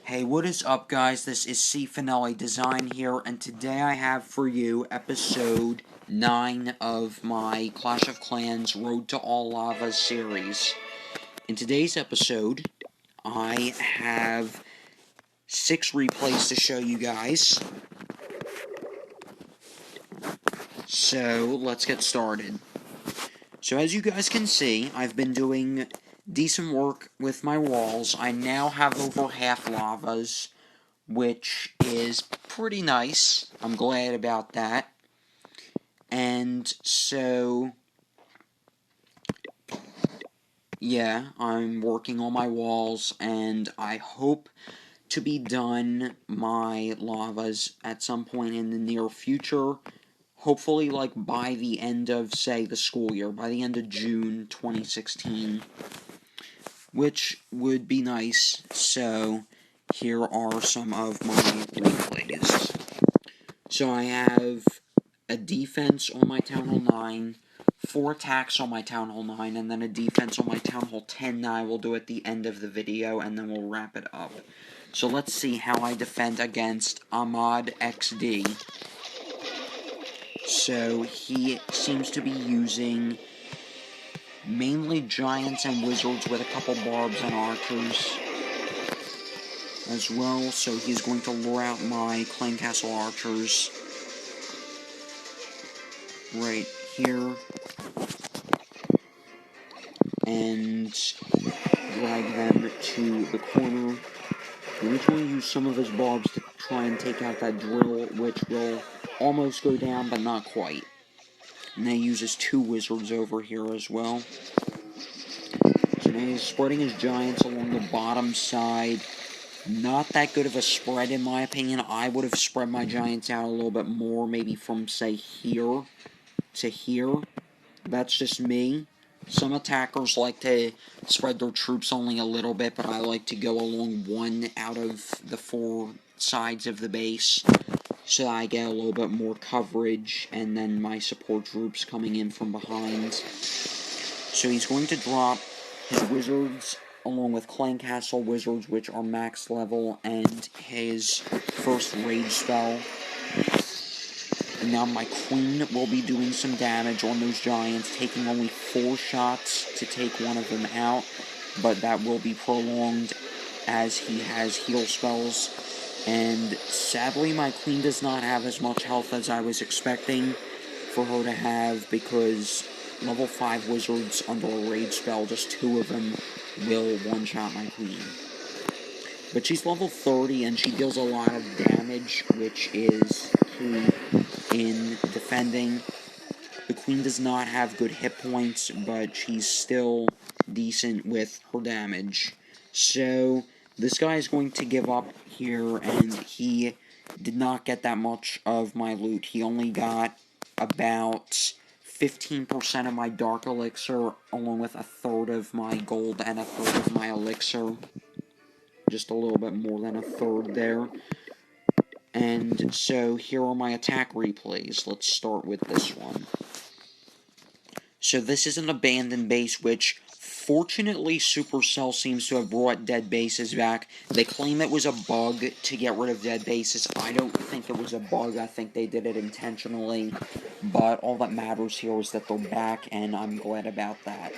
Hey, what is up, guys? This is C. Finale Design here, and today I have for you episode 9 of my Clash of Clans Road to All Lava series. In today's episode, I have 6 replays to show you guys. So, let's get started. So, as you guys can see, I've been doing decent work with my walls. I now have over half lavas, which is pretty nice. I'm glad about that. And so, yeah, I'm working on my walls, and I hope to be done my lavas at some point in the near future. Hopefully, like, by the end of, say, the school year, by the end of June 2016, which would be nice. So, here are some of my replays. So I have a defense on my Town Hall 9, 4 attacks on my Town Hall 9, and then a defense on my Town Hall 10 that I will do at the end of the video, and then we'll wrap it up. So let's see how I defend against Ahmad XD. So he seems to be using mainly giants and wizards with a couple barbs and archers as well. So he's going to lure out my Clan Castle archers right here and drag them to the corner. He originally used some of his barbs to try and take out that drill, which will almost go down, but not quite. And then he uses 2 wizards over here as well. So now he's spreading his giants along the bottom side. Not that good of a spread, in my opinion. I would have spread my giants out a little bit more, maybe from, say, here to here. That's just me. Some attackers like to spread their troops only a little bit, but I like to go along one out of the 4 sides of the base, so I get a little bit more coverage, and then my support troops coming in from behind. So he's going to drop his wizards along with Clan Castle wizards, which are max level, and his first rage spell. And now my queen will be doing some damage on those giants, taking only 4 shots to take one of them out, but that will be prolonged as he has heal spells. And sadly, my queen does not have as much health as I was expecting for her to have, because level 5 wizards under a rage spell, just 2 of them will one-shot my queen. But she's level 30, and she deals a lot of damage, which is key in defending. The queen does not have good hit points, but she's still decent with her damage. So this guy is going to give up here, and he did not get that much of my loot. He only got about 15% of my dark elixir, along with a third of my gold and a third of my elixir. Just a little bit more than a third there. And so here are my attack replays. Let's start with this one. So this is an abandoned base, which fortunately Supercell seems to have brought dead bases back. They claim it was a bug to get rid of dead bases. I don't think it was a bug. I think they did it intentionally. But all that matters here is that they're back, and I'm glad about that.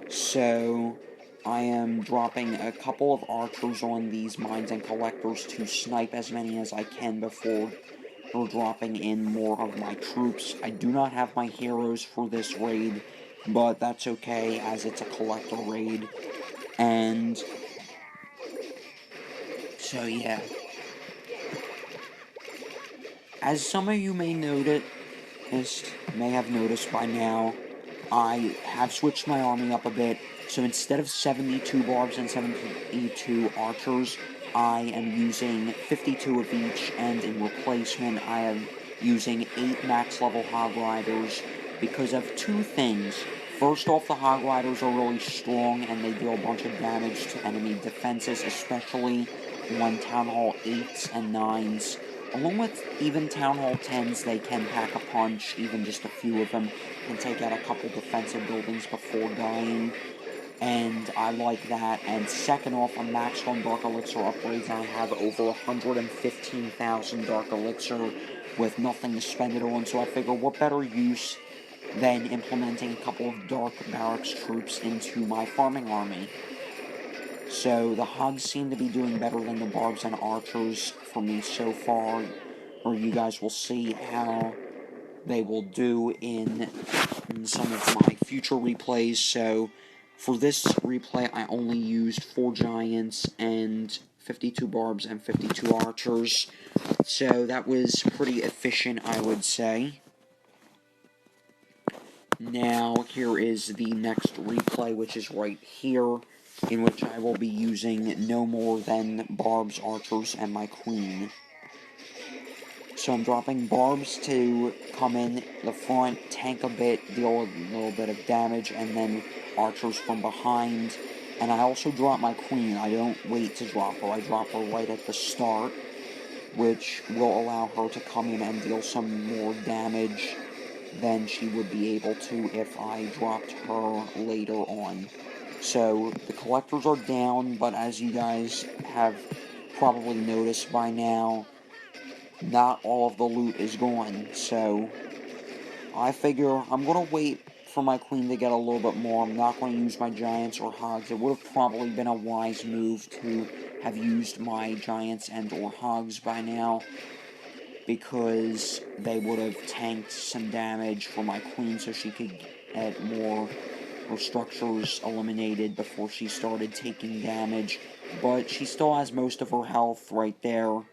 So I am dropping a couple of archers on these mines and collectors to snipe as many as I can before dropping in more of my troops. I do not have my heroes for this raid, but that's okay as it's a collector raid. And so yeah. As some of you may have noticed by now, I have switched my army up a bit. So instead of 72 barbs and 72 archers, I am using 52 of each, and in replacement, I am using 8 max level Hog Riders because of 2 things. First off, the Hog Riders are really strong, and they deal a bunch of damage to enemy defenses, especially on Town Hall 8s and 9s. Along with even Town Hall 10s, they can pack a punch, even just a few of them, and take out a couple defensive buildings before dying. and I like that. And second off, I'm maxed on Dark Elixir upgrades, and I have over 115,000 Dark Elixir with nothing to spend it on, so I figure what better use than implementing a couple of Dark Barracks troops into my farming army. So the Hogs seem to be doing better than the Barbs and Archers for me so far, or you guys will see how they will do in some of my future replays. So for this replay, I only used 4 Giants and 52 Barbs and 52 Archers. So that was pretty efficient, I would say. Now, here is the next replay, which is right here, in which I will be using no more than Barbs, Archers, and my Queen. So I'm dropping Barbs to come in the front, tank a bit, deal a little bit of damage, and then Archers from behind. And I also drop my Queen. I don't wait to drop her. I drop her right at the start, which will allow her to come in and deal some more damage than she would be able to if I dropped her later on. So the collectors are down, but as you guys have probably noticed by now, not all of the loot is gone. So I figure I'm going to wait for my Queen to get a little bit more. I'm not going to use my Giants or Hogs. It would have probably been a wise move to have used my Giants and or Hogs by now, because they would have tanked some damage for my Queen so she could get more her structures eliminated before she started taking damage. But she still has most of her health right there,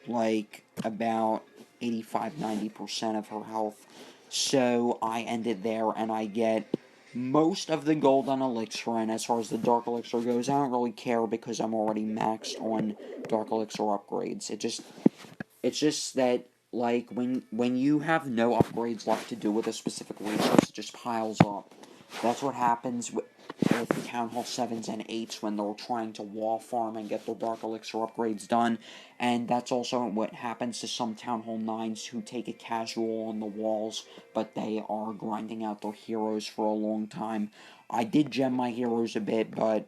like about 85-90% of her health. So I end it there, and I get most of the golden elixir. And as far as the dark elixir goes, I don't really care because I'm already maxed on dark elixir upgrades. It's just that, like, when you have no upgrades left to do with a specific resource, it just piles up. That's what happens with Town Hall 7s and 8s when they're trying to wall farm and get their Dark Elixir upgrades done. And that's also what happens to some Town Hall 9s who take it casual on the walls, but they are grinding out their heroes for a long time. I did gem my heroes a bit, but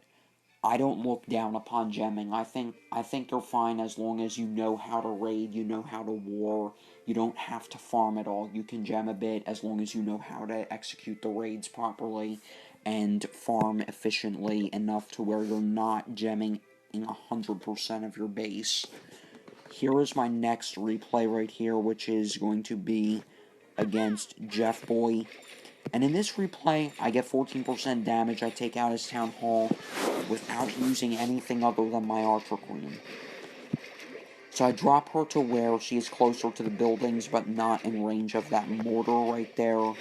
I don't look down upon gemming. I think you're fine as long as you know how to raid, you know how to war. You don't have to farm at all. You can gem a bit as long as you know how to execute the raids properly and farm efficiently enough to where you're not gemming in 100% of your base. Here is my next replay right here, which is going to be against Jeff Boy. And in this replay, I get 14% damage. I take out his Town Hall without using anything other than my Archer Queen. So I drop her to where she is closer to the buildings, but not in range of that mortar right there,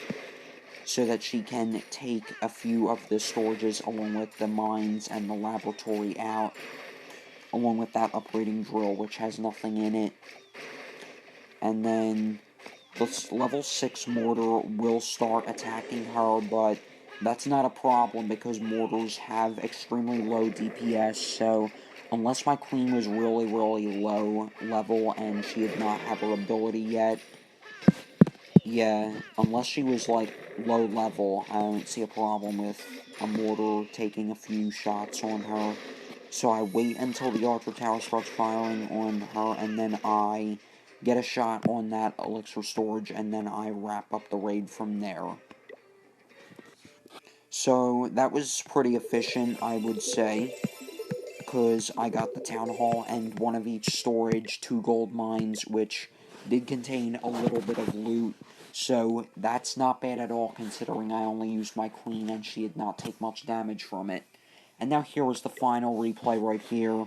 so that she can take a few of the storages along with the mines and the laboratory out, along with that upgrading drill, which has nothing in it. And then this level 6 mortar will start attacking her, but that's not a problem because mortars have extremely low DPS, so unless my Queen was really, really low level and she did not have her ability yet, yeah, unless she was, like, low level, I don't see a problem with a mortar taking a few shots on her. So I wait until the Archer Tower starts firing on her, and then I get a shot on that elixir storage, and then I wrap up the raid from there. So that was pretty efficient, I would say, because I got the Town Hall and one of each storage, 2 gold mines, which did contain a little bit of loot. So that's not bad at all, considering I only used my Queen and she did not take much damage from it. And now here is the final replay right here.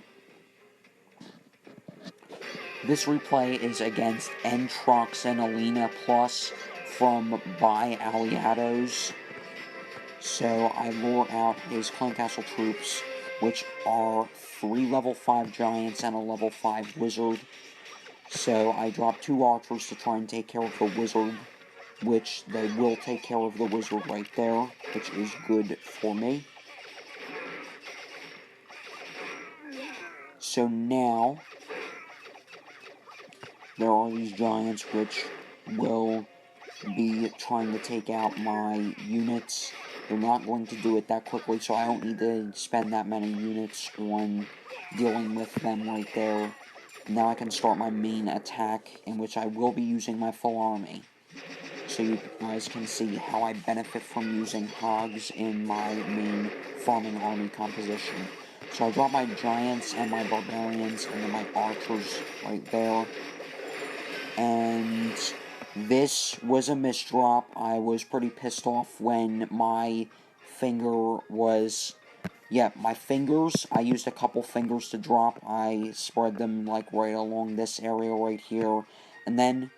This replay is against Entrox and Alina Plus from By Aliados. So I lure out his Clan Castle troops, which are 3 level 5 giants and a level 5 wizard. So I drop 2 archers to try and take care of the wizard, which they will take care of the wizard right there, which is good for me. So now there are these giants which will be trying to take out my units, they're not going to do it that quickly, so I don't need to spend that many units on dealing with them right there. Now I can start my main attack, in which I will be using my full army. So you guys can see how I benefit from using hogs in my main farming army composition. So I drop my giants and my barbarians and then my archers right there. And this was a misdrop. I was pretty pissed off when my finger was... Yeah, my fingers, I used a couple fingers to drop. I spread them, like, right along this area right here. And then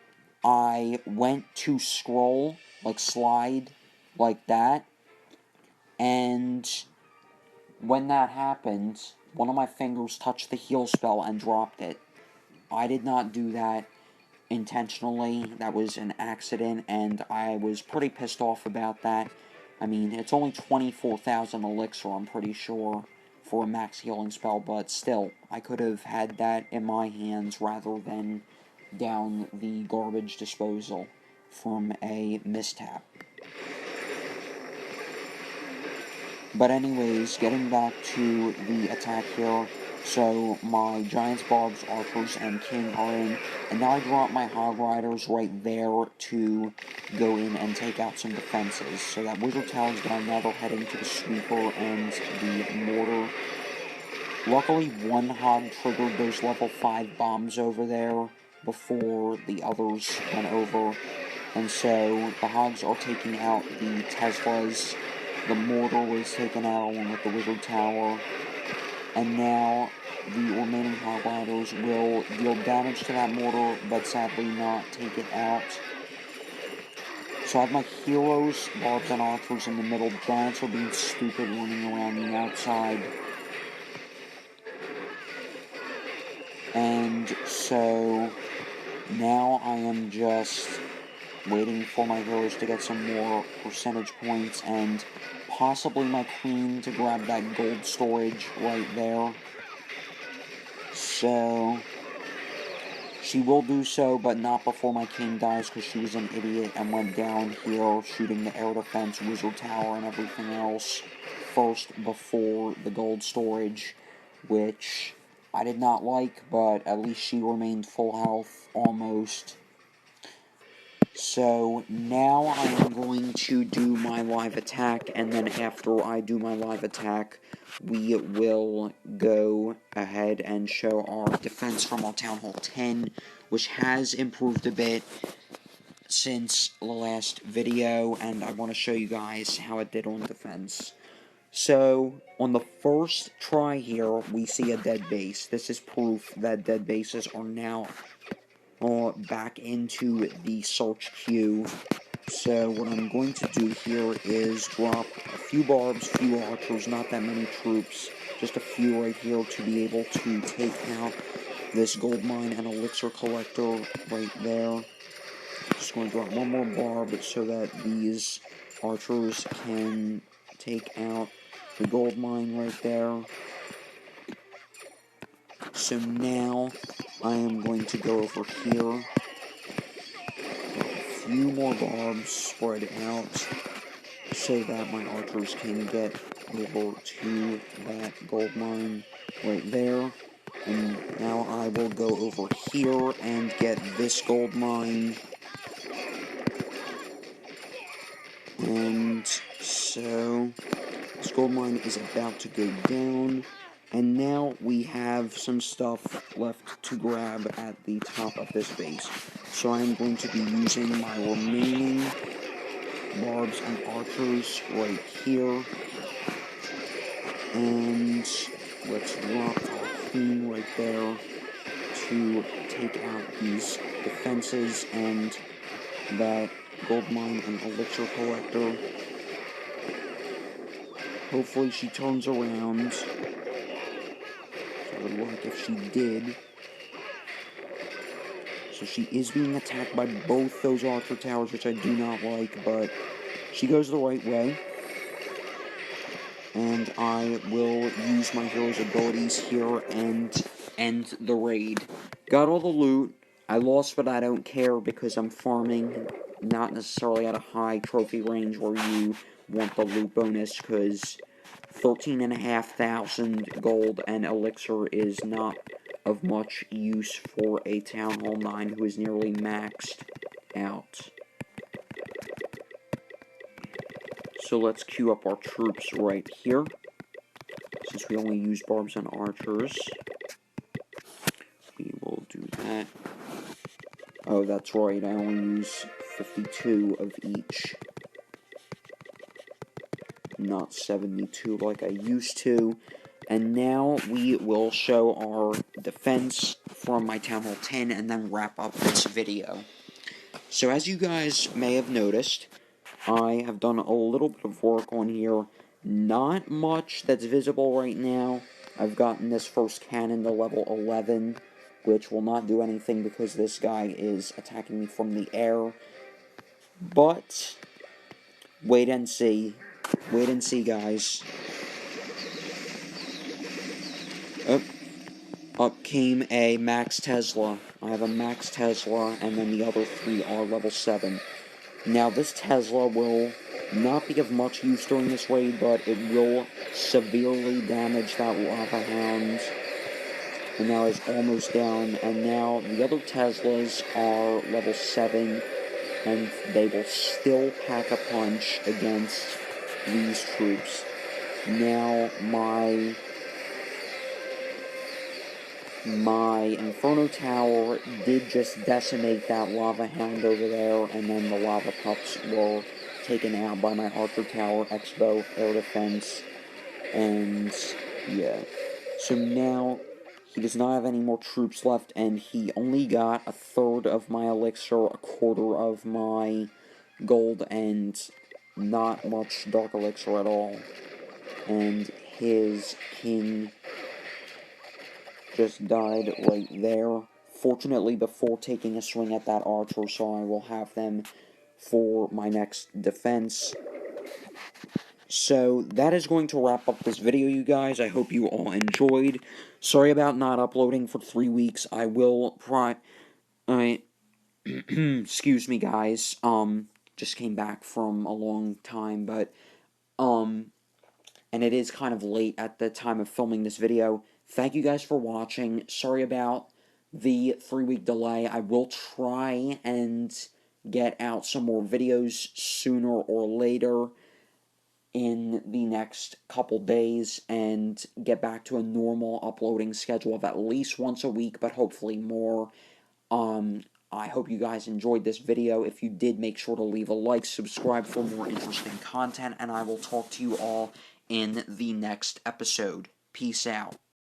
I went to scroll, like, slide, like that. And when that happened, one of my fingers touched the heal spell and dropped it. I did not do that intentionally. That was an accident, and I was pretty pissed off about that. I mean, it's only 24,000 elixir, I'm pretty sure, for a max healing spell, but still, I could have had that in my hands rather than down the garbage disposal from a mishap. But anyways, getting back to the attack here, so my Giants, Barbs, Archers, and King are in, and now I drop my Hog Riders right there to go in and take out some defenses. So that Wizard Tower's down, now they're heading to the Sweeper and the Mortar. Luckily, one Hog triggered those level 5 bombs over there before the others went over, and so the Hogs are taking out the Teslas. The Mortar was taken out along with the Wizard Tower, and now the remaining Hog Riders will deal damage to that Mortar, but sadly not take it out. So I have my heroes, Barbs, and Archers in the middle. Giants are being stupid, running around the outside. And so now I am just waiting for my heroes to get some more percentage points, and possibly my queen to grab that gold storage right there. So she will do so, but not before my king dies, because she was an idiot and went down here shooting the air defense, Wizard Tower, and everything else first before the gold storage, which I did not like, but at least she remained full health, almost. So now I am going to do my live attack, and then after I do my live attack, we will go ahead and show our defense from our Town Hall 10, which has improved a bit since the last video, and I want to show you guys how it did on defense. So, on the first try here, we see a dead base. This is proof that dead bases are now back into the search queue. So what I'm going to do here is drop a few Barbs, few Archers, not that many troops, just a few right here to be able to take out this gold mine and elixir collector right there. Just going to drop one more Barb so that these Archers can take out the gold mine right there. So now I am going to go over here. A few more Barbs spread out so that my Archers can get over to that gold mine right there. And now I will go over here and get this gold mine. And so this gold mine is about to go down. And now we have some stuff left to grab at the top of this base. So I'm going to be using my remaining Barbs and Archers right here. And let's drop our queen right there to take out these defenses and that gold mine and elixir collector. Hopefully she turns around. I would like if she did. So she is being attacked by both those Archer towers, which I do not like, but she goes the right way. And I will use my hero's abilities here and end the raid. Got all the loot. I lost, but I don't care because I'm farming, not necessarily at a high trophy range where you want the loot bonus, because 13,500 gold and elixir is not of much use for a Town Hall 9 who is nearly maxed out. So let's queue up our troops right here, since we only use barbs and archers. We will do that. Oh, that's right, I only use 52 of each, not 72 like I used to. And now we will show our defense from my Town Hall 10 and then wrap up this video. So as you guys may have noticed, I have done a little bit of work on here. Not much that's visible right now. I've gotten this first cannon to level 11, which will not do anything because this guy is attacking me from the air. But wait and see. Wait and see, guys. Oh, up came a Max Tesla. I have a Max Tesla, and then the other 3 are level 7. Now, this Tesla will not be of much use during this raid, but it will severely damage that Lava Hound. And now it's almost down, and now the other Teslas are level 7, and they will still pack a punch against these troops. Now, my Inferno Tower did just decimate that Lava Hound over there, and then the Lava Pups were taken out by my Archer Tower, Expo, Air Defense, and yeah. So now, he does not have any more troops left, and he only got a third of my elixir, a quarter of my gold, and not much dark elixir at all. And his king just died right there. Fortunately, before taking a swing at that archer, so I will have them for my next defense. So, that is going to wrap up this video, you guys. I hope you all enjoyed. Sorry about not uploading for 3 weeks. I will excuse me, guys. Just came back from a long time, but, and it is kind of late at the time of filming this video. Thank you guys for watching. Sorry about the 3-week delay. I will try and get out some more videos sooner or later in the next couple days and get back to a normal uploading schedule of at least once a week, but hopefully more. I hope you guys enjoyed this video. If you did, make sure to leave a like, subscribe for more interesting content, and I will talk to you all in the next episode. Peace out.